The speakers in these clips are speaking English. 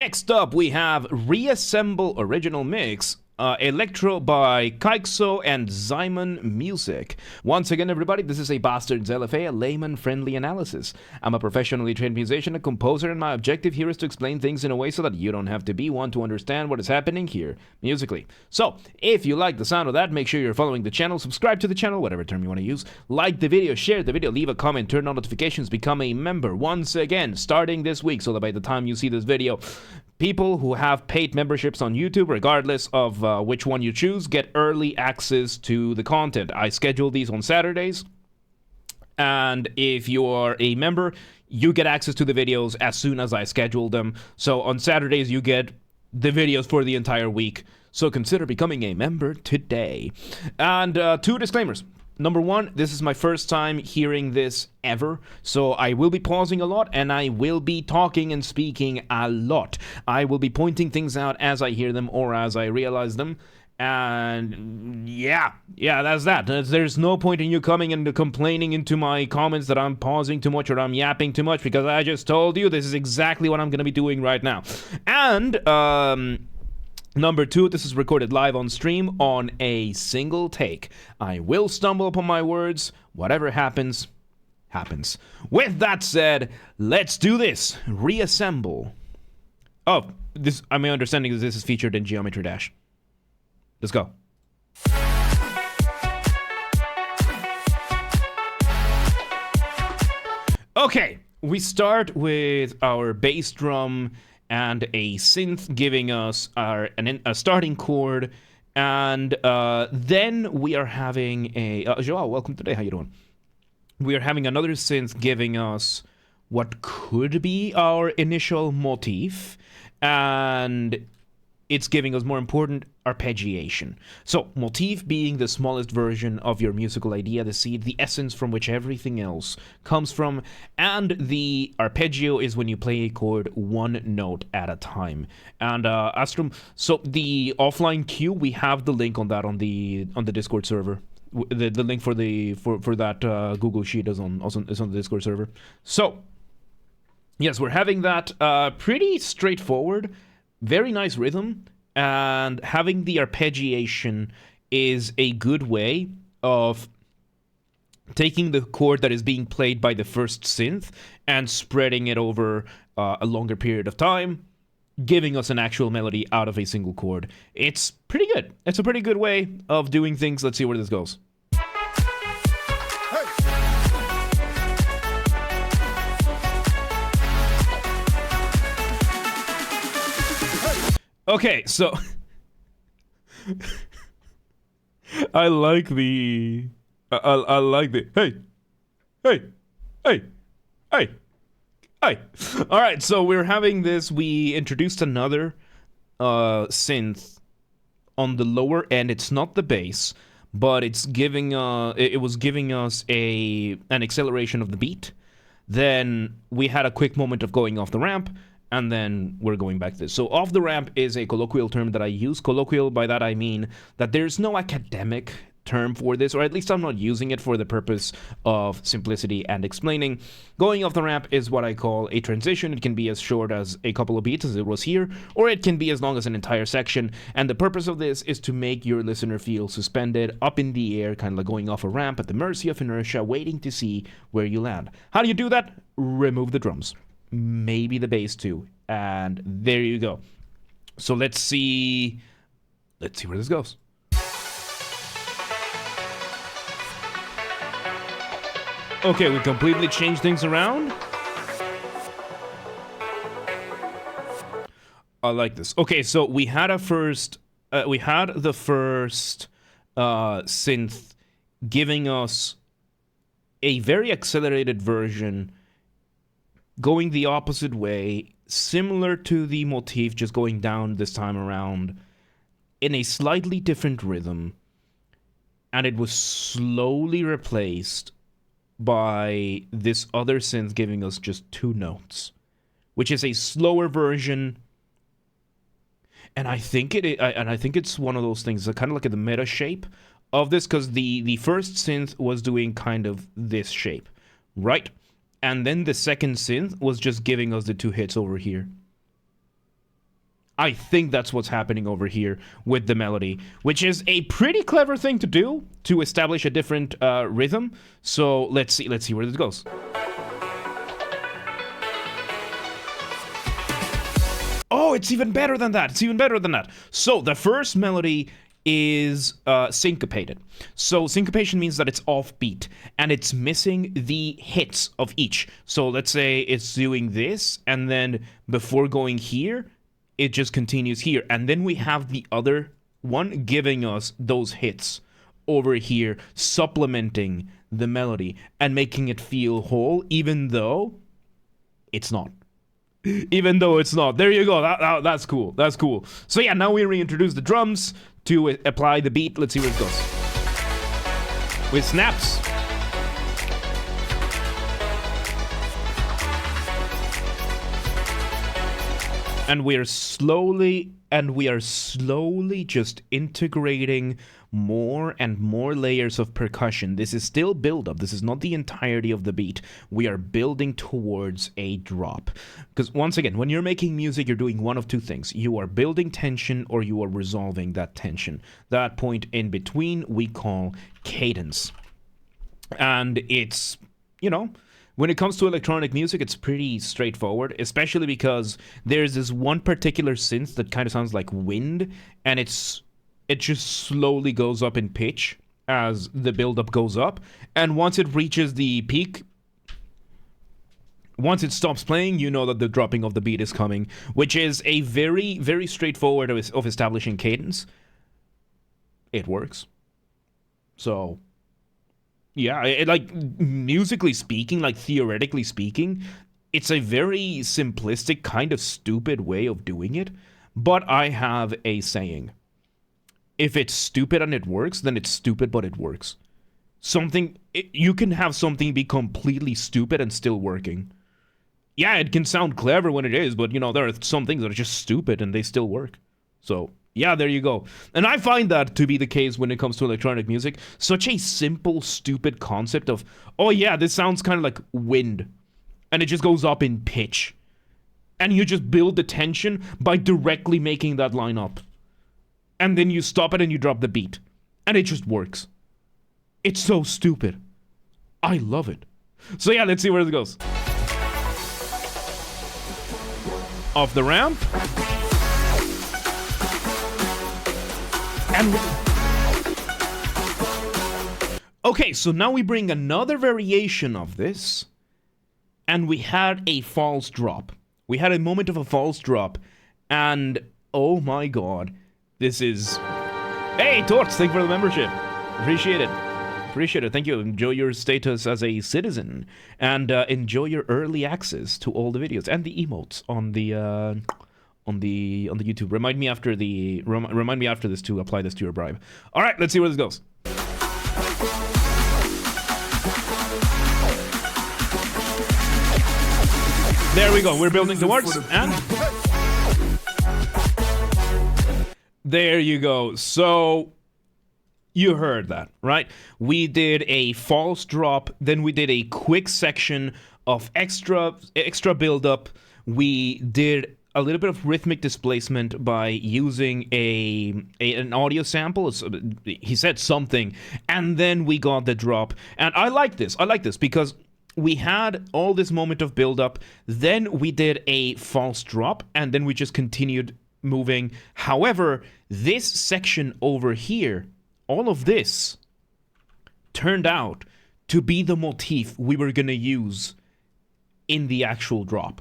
Next up, we have Reassemble Original Mix, Electro by Kaixo and Zyman Music. Once again, everybody, this is a Basterd's LFA, a layman-friendly analysis. I'm a professionally trained musician, a composer, and my objective here is to explain things in a way so that you don't have to be one to understand what is happening here, musically. So, if you like the sound of that, make sure you're following the channel, subscribe to the channel, whatever term you want to use, like the video, share the video, leave a comment, turn on notifications, become a member. Once again, starting this week, so that by the time you see this video, people who have paid memberships on YouTube, regardless of which one you choose, get early access to the content. I schedule these on Saturdays, and if you are a member, you get access to the videos as soon as I schedule them. So on Saturdays, you get the videos for the entire week. So consider becoming a member today. And two disclaimers. Number one, this is my first time hearing this ever, so I will be pausing a lot, and I will be talking and speaking a lot. I will be pointing things out as I hear them or as I realize them, and yeah, that's that. There's no point in you coming and complaining into my comments that I'm pausing too much or I'm yapping too much, because I just told you this is exactly what I'm going to be doing right now. And, Number two, this is recorded live on stream on a single take. I will stumble upon my words. Whatever happens, happens. With that said, let's do this. Reassemble. Oh, my understanding is this is featured in Geometry Dash. Let's go. Okay, we start with our bass drum and a synth giving us a starting chord, and then we are having a Joao, welcome today. How you doing? We are having another synth giving us what could be our initial motif, and it's giving us, more important, arpeggiation. So, motif being the smallest version of your musical idea, the seed, the essence from which everything else comes from, and the arpeggio is when you play a chord one note at a time. And Astrum, so the offline cue, we have the link on that on the Discord server. The link for that Google Sheet is on the Discord server. So, yes, we're having that pretty straightforward. Very nice rhythm, and having the arpeggiation is a good way of taking the chord that is being played by the first synth and spreading it over a longer period of time, giving us an actual melody out of a single chord. It's pretty good. It's a pretty good way of doing things. Let's see where this goes. Okay, so I like the hey. All right, so we're having this. We introduced another synth on the lower end. It's not the bass, but it's giving it was giving us an acceleration of the beat. Then we had a quick moment of going off the ramp, and then we're going back to this. So off the ramp is a colloquial term that I use. Colloquial, by that I mean that there's no academic term for this, or at least I'm not using it for the purpose of simplicity and explaining. Going off the ramp is what I call a transition. It can be as short as a couple of beats, as it was here, or it can be as long as an entire section. And the purpose of this is to make your listener feel suspended up in the air, kind of like going off a ramp at the mercy of inertia, waiting to see where you land. How do you do that? Remove the drums. Maybe the bass too, and there you go. So let's see where this goes. Okay, we completely changed things around. I like this. Okay, so we had the first synth giving us a very accelerated version, going the opposite way, similar to the motif, just going down this time around in a slightly different rhythm, and it was slowly replaced by this other synth giving us just two notes, which is a slower version. And I think it's one of those things, kind of like the meta shape of this, because the first synth was doing kind of this shape, right? And then the second synth was just giving us the two hits over here. I think that's what's happening over here with the melody, which is a pretty clever thing to do to establish a different rhythm. So let's see where this goes. Oh, it's even better than that. It's even better than that. So the first melody is syncopated. So syncopation means that it's offbeat and it's missing the hits of each. So let's say it's doing this, and then before going here, it just continues here. And then we have the other one giving us those hits over here, supplementing the melody and making it feel whole, even though it's not. Even though it's not. There you go. That's cool. That's cool. So yeah, now we reintroduce the drums to apply the beat. Let's see where it goes. With snaps. And we are slowly just integrating more and more layers of percussion. This is still build-up. This is not the entirety of the beat. We are building towards a drop. Because once again, when you're making music, you're doing one of two things. You are building tension or you are resolving that tension. That point in between we call cadence. And it's, you know, when it comes to electronic music, it's pretty straightforward, especially because there's this one particular synth that kind of sounds like wind, and it just slowly goes up in pitch as the buildup goes up, and once it reaches the peak, once it stops playing, you know that the dropping of the beat is coming, which is a very, very straightforward of establishing cadence. It works. So yeah, like, musically speaking, like, theoretically speaking, it's a very simplistic, kind of stupid way of doing it, but I have a saying. If it's stupid and it works, then it's stupid, but it works. You can have something be completely stupid and still working. Yeah, it can sound clever when it is, but, you know, there are some things that are just stupid and they still work. So yeah, there you go. And I find that to be the case when it comes to electronic music. Such a simple, stupid concept of, oh yeah, this sounds kind of like wind. And it just goes up in pitch. And you just build the tension by directly making that line up. And then you stop it and you drop the beat. And it just works. It's so stupid. I love it. So yeah, let's see where it goes. Off the ramp. And okay, so now we bring another variation of this, and we had a false drop. We had a moment of a false drop, and oh my god, this is... Hey, Torts, thank you for the membership. Appreciate it. Appreciate it. Thank you. Enjoy your status as a citizen, and enjoy your early access to all the videos and the emotes on the YouTube. Remind me after this to apply this to your bribe. All right, let's see where this goes. There we go. We're building towards, and there you go. So you heard that, right? We did a false drop, then we did a quick section of extra build-up. We did a little bit of rhythmic displacement by using an audio sample. He said something, and then we got the drop. And I like this because we had all this moment of build-up, then we did a false drop, and then we just continued moving. However, this section over here, all of this turned out to be the motif we were gonna use in the actual drop.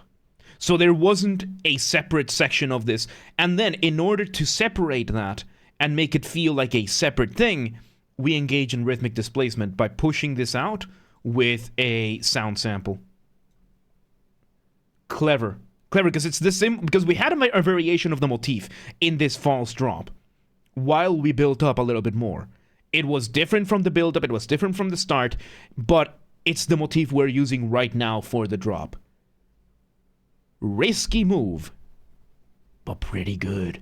So there wasn't a separate section of this. And then in order to separate that and make it feel like a separate thing, we engage in rhythmic displacement by pushing this out with a sound sample. Clever. Clever, because it's the same, because we had a variation of the motif in this false drop while we built up a little bit more. It was different from the build-up, it was different from the start, but it's the motif we're using right now for the drop. Risky move, but pretty good.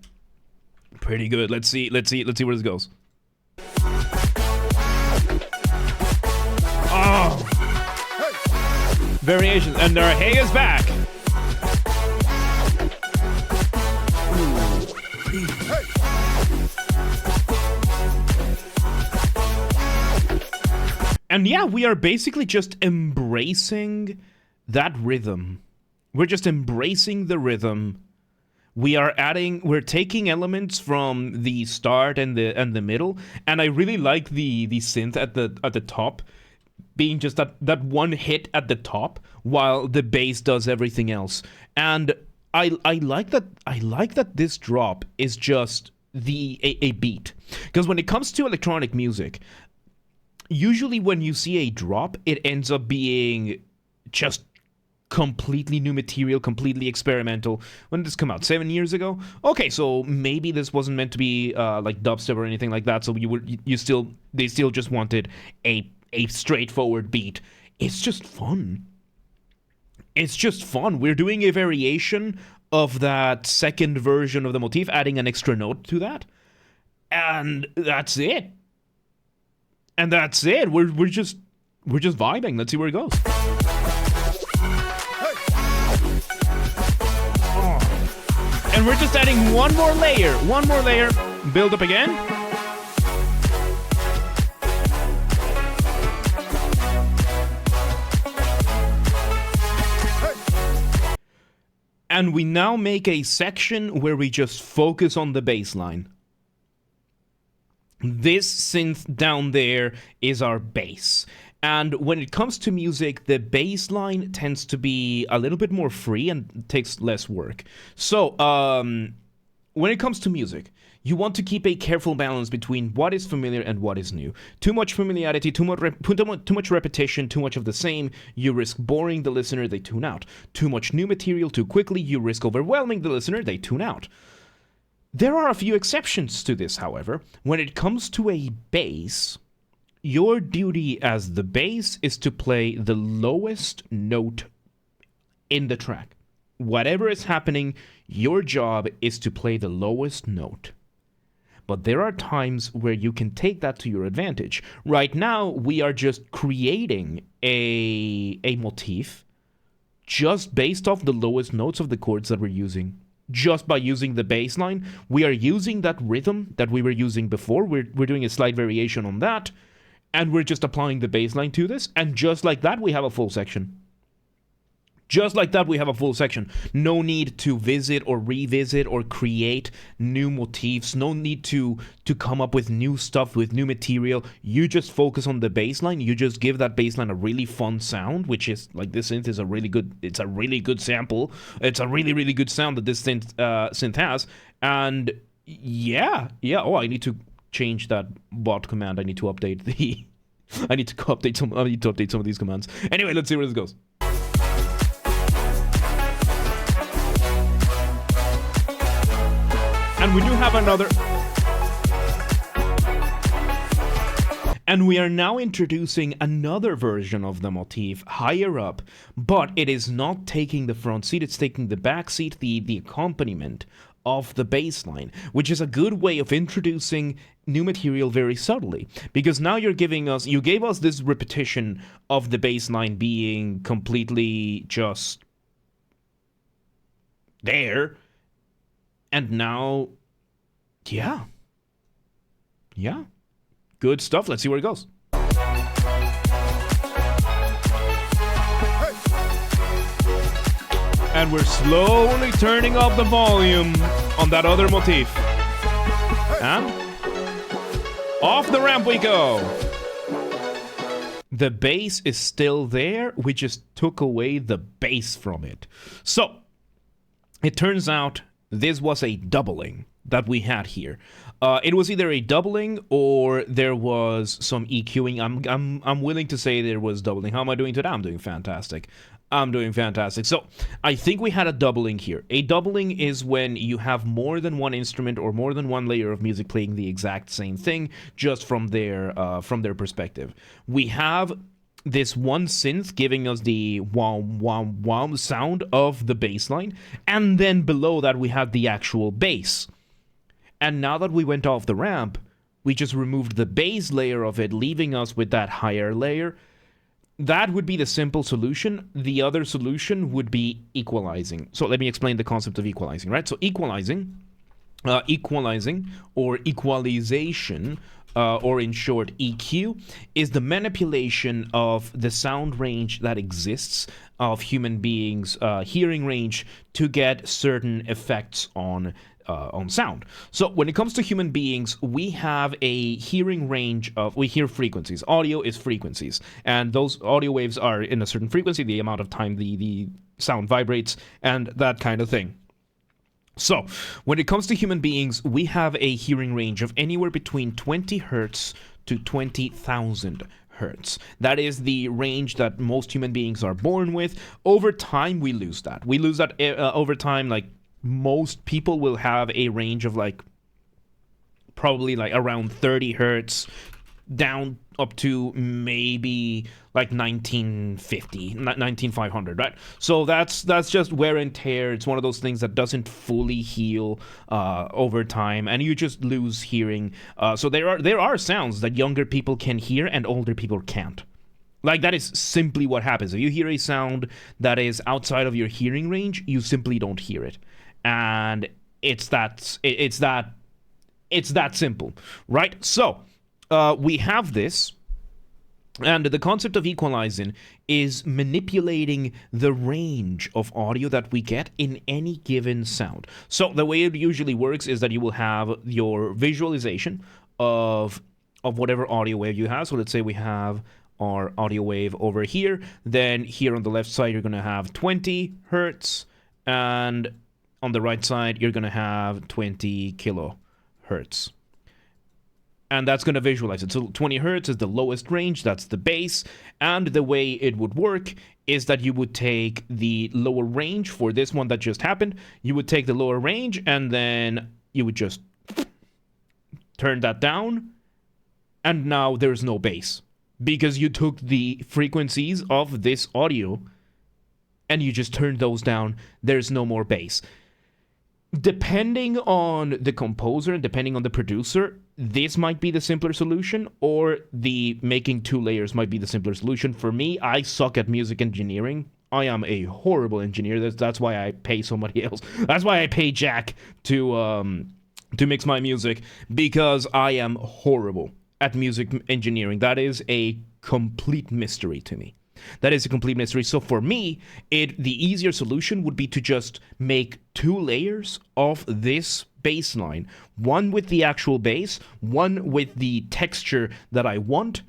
Pretty good. Let's see where this goes. Oh! Variations, and our Hey is back. Ooh. And yeah, we are basically just embracing that rhythm. We're just embracing the rhythm. We're taking elements from the start and the middle, and I really like the synth at the top being just that one hit at the top while the bass does everything else. And I like that this drop is just a beat. Because when it comes to electronic music, usually when you see a drop, it ends up being just completely new material, completely experimental. When did this come out? 7 years ago? Okay, so maybe this wasn't meant to be like dubstep or anything like that, so they still just wanted a straightforward beat. It's just fun. It's just fun. We're doing a variation of that second version of the motif, adding an extra note to that. And that's it. We're just vibing. Let's see where it goes. And we're just adding one more layer. Build up again. And we now make a section where we just focus on the bass line. This synth down there is our bass. And when it comes to music, the bass line tends to be a little bit more free and takes less work. So, when it comes to music, you want to keep a careful balance between what is familiar and what is new. Too much familiarity, too much repetition, too much of the same, you risk boring the listener, they tune out. Too much new material too quickly, you risk overwhelming the listener, they tune out. There are a few exceptions to this, however. When it comes to a bass, your duty as the bass is to play the lowest note in the track. Whatever is happening, your job is to play the lowest note. But there are times where you can take that to your advantage. Right now, we are just creating a motif just based off the lowest notes of the chords that we're using. Just by using the bass line, we are using that rhythm that we were using before. We're doing a slight variation on that, and we're just applying the bass line to this. And just like that, we have a full section. No need to visit or revisit or create new motifs. No need to come up with new stuff, with new material. You just focus on the bass line. You just give that bass line a really fun sound, which is like this synth is a really good sample. It's a really, really good sound that this synth has. And yeah. Oh, I need to change that bot command. I need to update some of these commands. Anyway, let's see where this goes. And we do have another. And we are now introducing another version of the motif higher up, but it is not taking the front seat, it's taking the back seat, the accompaniment of the bass line, which is a good way of introducing new material very subtly. Because now you gave us this repetition of the bass line being completely just there. And now, yeah. Good stuff. Let's see where it goes. And we're slowly turning up the volume on that other motif. And off the ramp we go. The bass is still there. We just took away the bass from it. So, it turns out this was a doubling that we had here. It was either a doubling or there was some EQing. I'm willing to say there was doubling. How am I doing today? I'm doing fantastic. So I think we had a doubling here. A doubling is when you have more than one instrument or more than one layer of music playing the exact same thing, just from their perspective. We have this one synth giving us the wow sound of the bass line, and then below that we have the actual bass. And now that we went off the ramp, we just removed the bass layer of it, leaving us with that higher layer. That would be the simple solution. The other solution would be equalizing. So let me explain the concept of equalizing, right? So equalizing Equalizing or equalization, or in short EQ, is the manipulation of the sound range that exists of human beings' hearing range to get certain effects on sound. So when it comes to human beings, we have a hearing range of, we hear frequencies. Audio is frequencies, and those audio waves are in a certain frequency, the amount of time the sound vibrates, and that kind of thing. So, when it comes to human beings, we have a hearing range of anywhere between 20 hertz to 20,000 hertz. That is the range that most human beings are born with. Over time, we lose that. We lose that over time. Like, most people will have a range of like probably like around 30 hertz down up to maybe like 19500, right? So that's just wear and tear. It's one of those things that doesn't fully heal over time, and you just lose hearing. So there are sounds that younger people can hear and older people can't. Like, that is simply what happens. If you hear a sound that is outside of your hearing range, you simply don't hear it, and it's that simple, right? So we have this, and the concept of equalizing is manipulating the range of audio that we get in any given sound. So the way it usually works is that you will have your visualization of whatever audio wave you have. So let's say we have our audio wave over here. Then here on the left side, you're going to have 20 hertz, and on the right side, you're going to have 20 kilohertz. And that's going to visualize it. So 20 hertz is the lowest range, that's the base. And the way it would work is that you would take the lower range for this one that just happened. You would take the lower range, and then you would just turn that down. And now there's no bass, because you took the frequencies of this audio and you just turned those down. There's no more bass. Depending on the composer and depending on the producer, this might be the simpler solution, or the making two layers might be the simpler solution. For me, I suck at music engineering. I am a horrible engineer. That's why I pay somebody else. That's why I pay Jack to mix my music, because I am horrible at music engineering. That is a complete mystery to me. That is a complete mystery. So for me, the easier solution would be to just make two layers of this bass line. One with the actual bass, one with the texture that I want,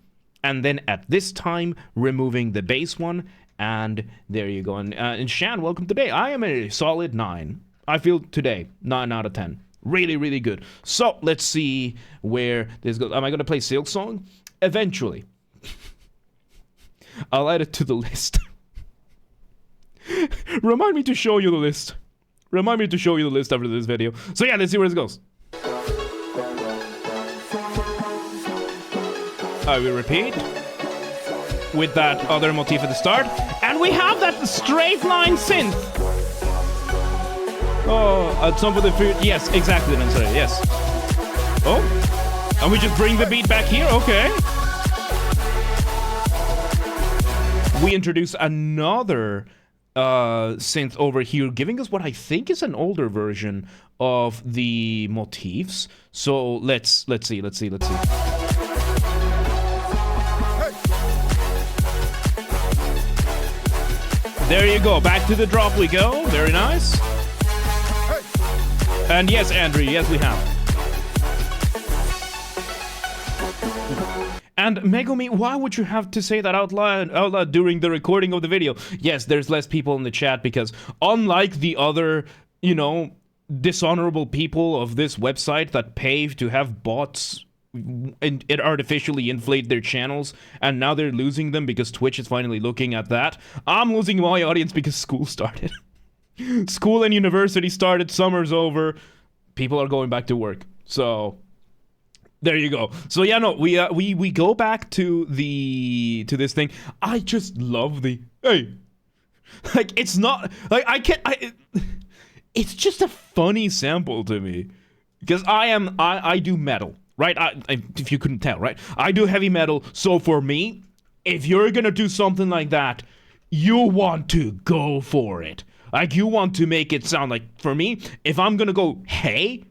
and then at this time, removing the bass one, and there you go. And Shan, welcome today. I am a solid 9. I feel today, 9 out of 10. Really, really good. So, let's see where this goes. Am I going to play Silk Song? Eventually. I'll add it to the list. Remind me to show you the list. Remind me to show you the list after this video. So yeah, let's see where this goes. I will repeat with that other motif at the start. And we have that straight line synth. Oh, at some of the food. Yes, exactly. I'm sorry. Yes. Oh, and we just bring the beat back here. Okay. We introduce another synth over here, giving us what I think is an older version of the motifs. So let's see. There you go. Back to the drop we go. Very nice. And yes, Andrew, yes, we have. And Megumi, why would you have to say that out loud during the recording of the video? Yes, there's less people in the chat because unlike the other, dishonorable people of this website that pay to have bots and it artificially inflate their channels, and now they're losing them because Twitch is finally looking at that, I'm losing my audience because school started. School and university started, summer's over, people are going back to work. So there you go. So yeah, no, we go back to this thing. I just love the like, it's not like it's just a funny sample to me because I do metal, right? If you couldn't tell, right? I do heavy metal. So for me, if you're gonna do something like that, you want to go for it. Like, you want to make it sound like, for me, if I'm gonna go, hey,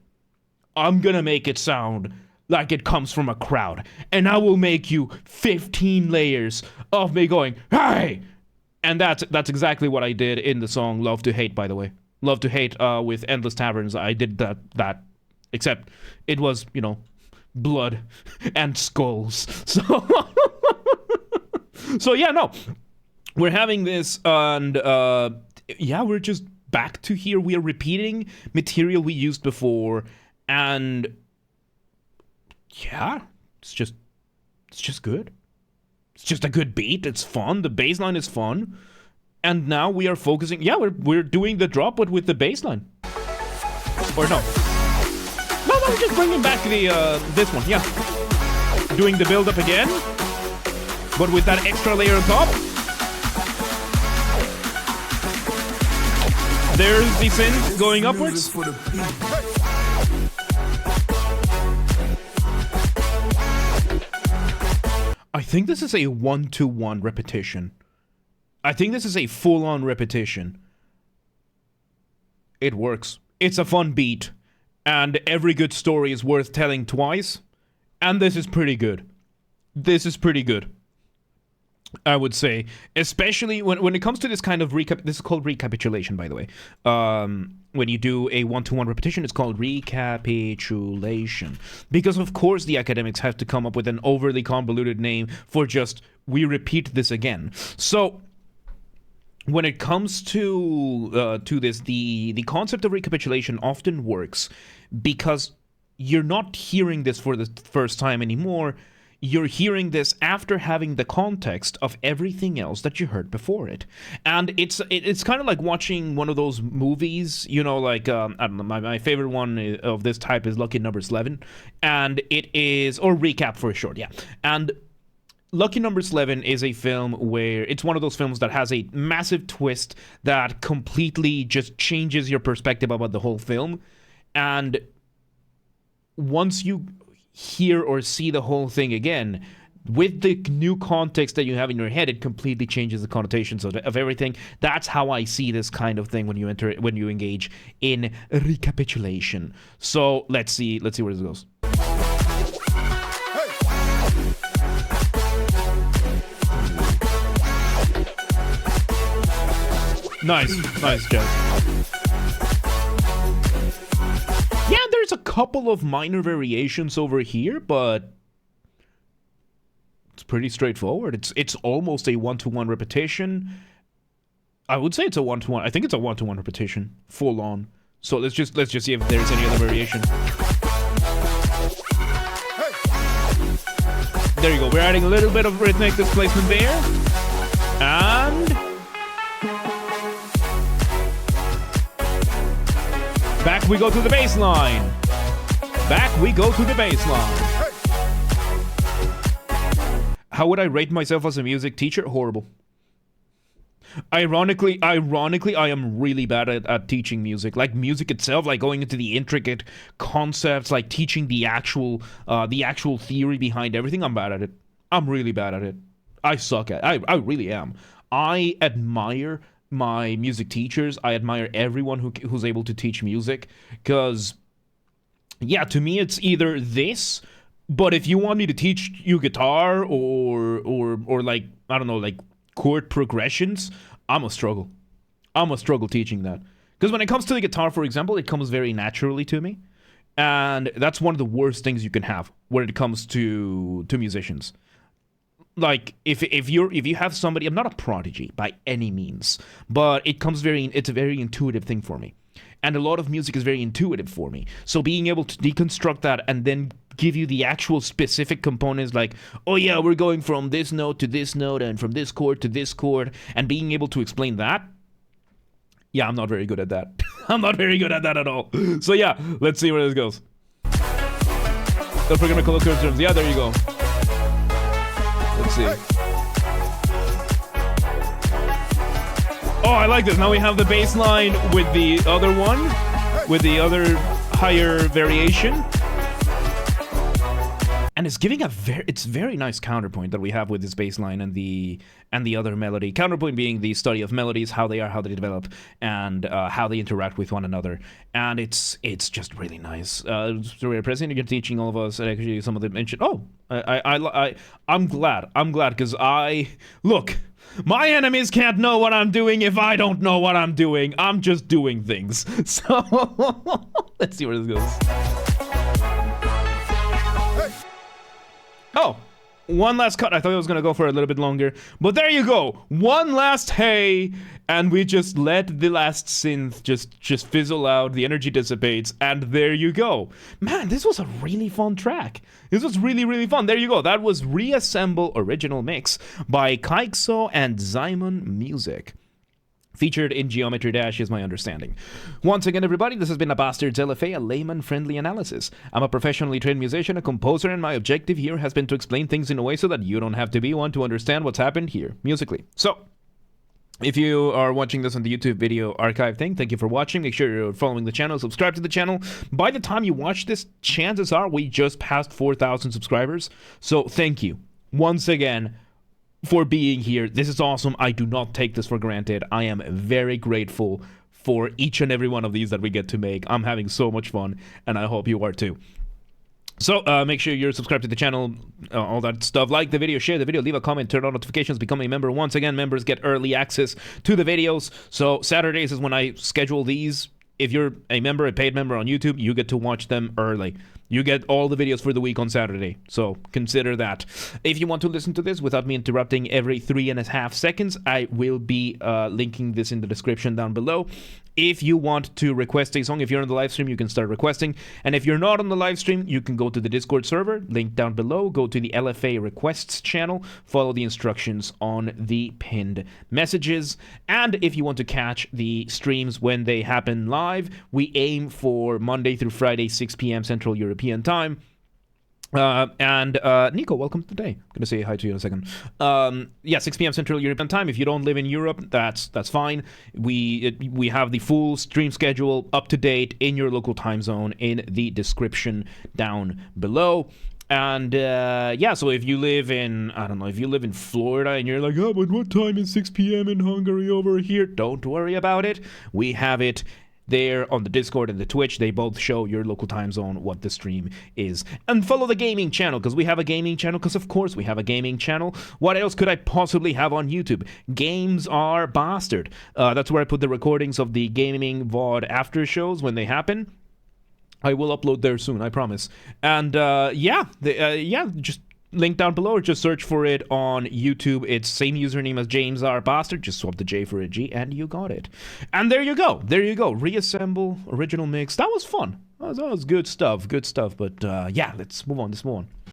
I'm gonna make it sound like it comes from a crowd, and I will make you 15 layers of me going, hey! And that's exactly what I did in the song Love to Hate, by the way. Love to Hate with Endless Taverns. I did that, except it was, blood and skulls. So yeah, no. We're having this, and we're just back to here. We are repeating material we used before, and yeah, it's just good. It's just a good beat. It's fun. The bass line is fun. And now we are focusing. Yeah, we're doing the drop, but with the bass line. Or no. No, we're just bringing back the this one. Yeah, doing the build up again, but with that extra layer on top. There's the synth going upwards. I think this is a 1-to-1 repetition. I think this is a full-on repetition. It works. It's a fun beat, and every good story is worth telling twice, and this is pretty good. This is pretty good, I would say. Especially when it comes to this kind of this is called recapitulation, by the way. When you do a 1-to-1 repetition, it's called recapitulation. Because, of course, the academics have to come up with an overly convoluted name for just, we repeat this again. So, when it comes to this, the concept of recapitulation often works because you're not hearing this for the first time anymore. You're hearing this after having the context of everything else that you heard before it. And it's kind of like watching one of those movies, like, I don't know, my favorite one of this type is Lucky Number 11. And it is, or Recap for short, yeah. And Lucky Number 11 is a film where it's one of those films that has a massive twist that completely just changes your perspective about the whole film. And once you hear or see the whole thing again, with the new context that you have in your head, it completely changes the connotations of everything. That's how I see this kind of thing when you engage in recapitulation. So let's see where this goes. Nice, Jeff. Yeah, there's a couple of minor variations over here, but it's pretty straightforward. It's almost a 1-to-1 repetition. I would say it's a 1-to-1. I think it's a 1-to-1 repetition, full on. So let's just see if there's any other variation. There you go. We're adding a little bit of rhythmic displacement there, and back we go to the bass line. How would I rate myself as a music teacher? Horrible. Ironically, I am really bad at teaching music. Like music itself, like going into the intricate concepts, like teaching the actual theory behind everything. I'm bad at it. I'm really bad at it. I suck at it. I really am. I admire my music teachers. I admire everyone who's able to teach music, because yeah, to me it's either this, but if you want me to teach you guitar or like, I don't know, like chord progressions, I'm a struggle teaching that. Because when it comes to the guitar, for example, it comes very naturally to me, and that's one of the worst things you can have when it comes to musicians. Like if you have somebody, I'm not a prodigy by any means, but it's a very intuitive thing for me. And a lot of music is very intuitive for me. So being able to deconstruct that and then give you the actual specific components, like, oh yeah, we're going from this note to this note and from this chord to this chord, and being able to explain that, yeah, I'm not very good at that. I'm not very good at that at all. So yeah, let's see where this goes. Don't forget my color terms. Yeah, there you go. Let's see. Oh, I like this. Now we have the bass line with the other one, with the other higher variation. and it's giving it's very nice counterpoint that we have with this bass line and the other melody. Counterpoint being the study of melodies, how they develop, and how they interact with one another. And it's just really nice. So President, you're teaching all of us, and actually some of them mentioned. Oh, I'm glad because look. My enemies can't know what I'm doing if I don't know what I'm doing. I'm just doing things. So let's see where this goes. Oh, one last cut. I thought it was going to go for a little bit longer. But there you go. One last hey. And we just let the last synth just fizzle out. The energy dissipates. And there you go. Man, this was a really fun track. This was really, really fun. There you go. That was Reassemble original mix by Kaixo and Layman-Friendly. Featured in Geometry Dash is my understanding. Once again, everybody, this has been a Basterd's LFA, a layman-friendly analysis. I'm a professionally trained musician, a composer, and my objective here has been to explain things in a way so that you don't have to be one to understand what's happened here, musically. So, if you are watching this on the YouTube video archive thing, thank you for watching. Make sure you're following the channel, subscribe to the channel. By the time you watch this, chances are we just passed 4,000 subscribers. So, thank you. Once again, for being here. This is awesome. I do not take this for granted. I am very grateful for each and every one of these that we get to make. I'm having so much fun, and I hope you are too. So make sure you're subscribed to the channel, all that stuff. Like the video, share the video, leave a comment, turn on notifications, become a member. Once again, members get early access to the videos. So Saturdays is when I schedule these. If you're a member, a paid member on YouTube, you get to watch them early. You get all the videos for the week on Saturday, so consider that. If you want to listen to this without me interrupting every 3.5 seconds, I will be linking this in the description down below. If you want to request a song, if you're on the live stream, you can start requesting. And if you're not on the live stream, you can go to the Discord server, link down below, go to the LFA requests channel, follow the instructions on the pinned messages. And if you want to catch the streams when they happen live, we aim for Monday through Friday, 6 p.m. Central European Time. Nico, welcome to the day. I'm gonna say hi to you in a second. Yeah, 6 p.m. Central European Time. If you don't live in Europe, that's fine. We have the full stream schedule up to date in your local time zone in the description down below. And yeah, so if you live in, I don't know, if you live in Florida and you're like, oh, but what time is 6 p.m. in Hungary over here? Don't worry about it. We have it there on the Discord and the Twitch. They both show your local time zone what the stream is. And follow the gaming channel, because we have a gaming channel, because of course we have a gaming channel. What else could I possibly have on YouTube? Games are Basterd. That's where I put the recordings of the gaming VOD after shows when they happen. I will upload there soon, I promise. And yeah, just link down below, or just search for it on YouTube. It's same username as James R. Basterd. Just swap the J for a G, and you got it. And there you go. There you go. Reassemble original mix. That was fun. That was good stuff. Good stuff. But yeah, let's move on.